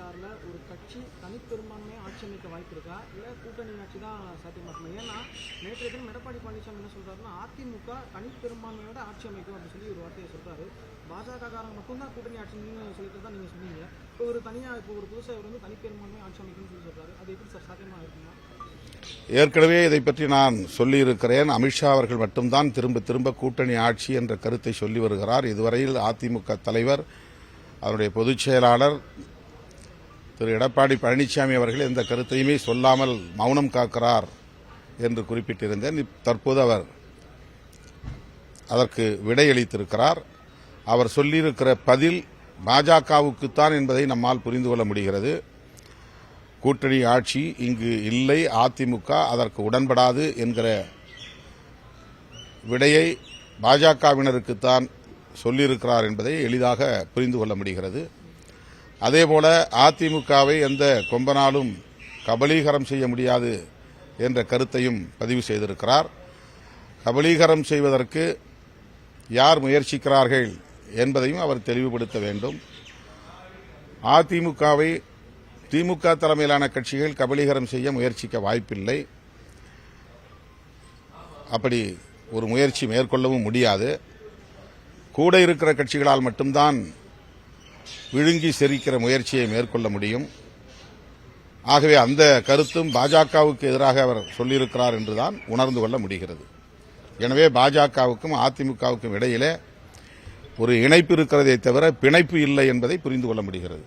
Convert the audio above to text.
2026ல் ஒரு கட்சி தனிப்பெரும்பான்மையை ஆட்சி அமைக்க வாய்ப்பு இருக்கா, இல்லை கூட்டணி ஆட்சி தான் சாத்தியமாக்குமா? ஏன்னா நேற்றைய தினம் எடப்பாடி பழனிசாமி என்ன சொல்றாருன்னா, அதிமுக தனிப்பெரும்பான்மையோட ஆட்சி அமைக்கும் அப்படின்னு சொல்லி ஒரு வார்த்தையை சொல்றாரு. பாஜகக்காரங்க மட்டும்தான் கூட்டணி ஆட்சின்னு சொல்லிட்டு தான் நீங்க சொன்னீங்க. இப்போ ஒரு புதுசாக இவர் வந்து தனிப்பெரும்பான்மை ஆட்சி அமைக்கும்னு சொல்லி சொல்றாரு. அது எப்படி சார் சாத்தியமா இருக்குமா? ஏற்கனவே இதை பற்றி நான் சொல்லியிருக்கிறேன். அமித்ஷா அவர்கள் மட்டும்தான் திரும்ப திரும்ப கூட்டணி ஆட்சி என்ற கருத்தை சொல்லி வருகிறார். இதுவரையில் அதிமுக தலைவர், அதனுடைய பொதுச் செயலாளர் திரு எடப்பாடி பழனிசாமி அவர்கள் எந்த கருத்தையுமே சொல்லாமல் மௌனம் காக்கிறார் என்று குறிப்பிட்டிருந்தேன். தற்போது அவர் அதற்கு விடையளித்திருக்கிறார். அவர் சொல்லியிருக்கிற பதில் பாஜகவுக்குத்தான் என்பதை நம்மால் புரிந்து கொள்ள முடிகிறது. கூட்டணி ஆட்சி இங்கு இல்லை, அதிமுக அதற்கு உடன்படாது என்கிற விடையை பாஜகவினருக்குத்தான் சொல்லியிருக்கிறார் என்பதை எளிதாக புரிந்து கொள்ள முடிகிறது. அதேபோல அதிமுகவை எந்த கொம்பனாலும் கபலீகரம் செய்ய முடியாது என்ற கருத்தையும் பதிவு செய்திருக்கிறார். கபலீகரம் செய்வதற்கு யார் முயற்சிக்கிறார்கள் என்பதையும் அவர் தெளிவுபடுத்த வேண்டும். அதிமுகவை திமுக தலைமையிலான கட்சிகள் கபலீகரம் செய்ய முயற்சிக்க வாய்ப்பில்லை. அப்படி ஒரு முயற்சி மேற்கொள்ளவும் முடியாது. கூட இருக்கிற கட்சிகளால் மட்டும்தான் விழுங்கி செரிக்கிற முயற்சியை மேற்கொள்ள முடியும். ஆகவே அந்த கருத்தும் பாஜகவுக்கு எதிராக அவர் சொல்லியிருக்கிறார் என்றுதான் உணர்ந்து கொள்ள முடிகிறது. எனவே பாஜகவுக்கும் அதிமுகவுக்கும் இடையிலே ஒரு இணைப்பு இருக்கிறதே தவிர பிணைப்பு இல்லை என்பதை புரிந்து கொள்ள முடிகிறது.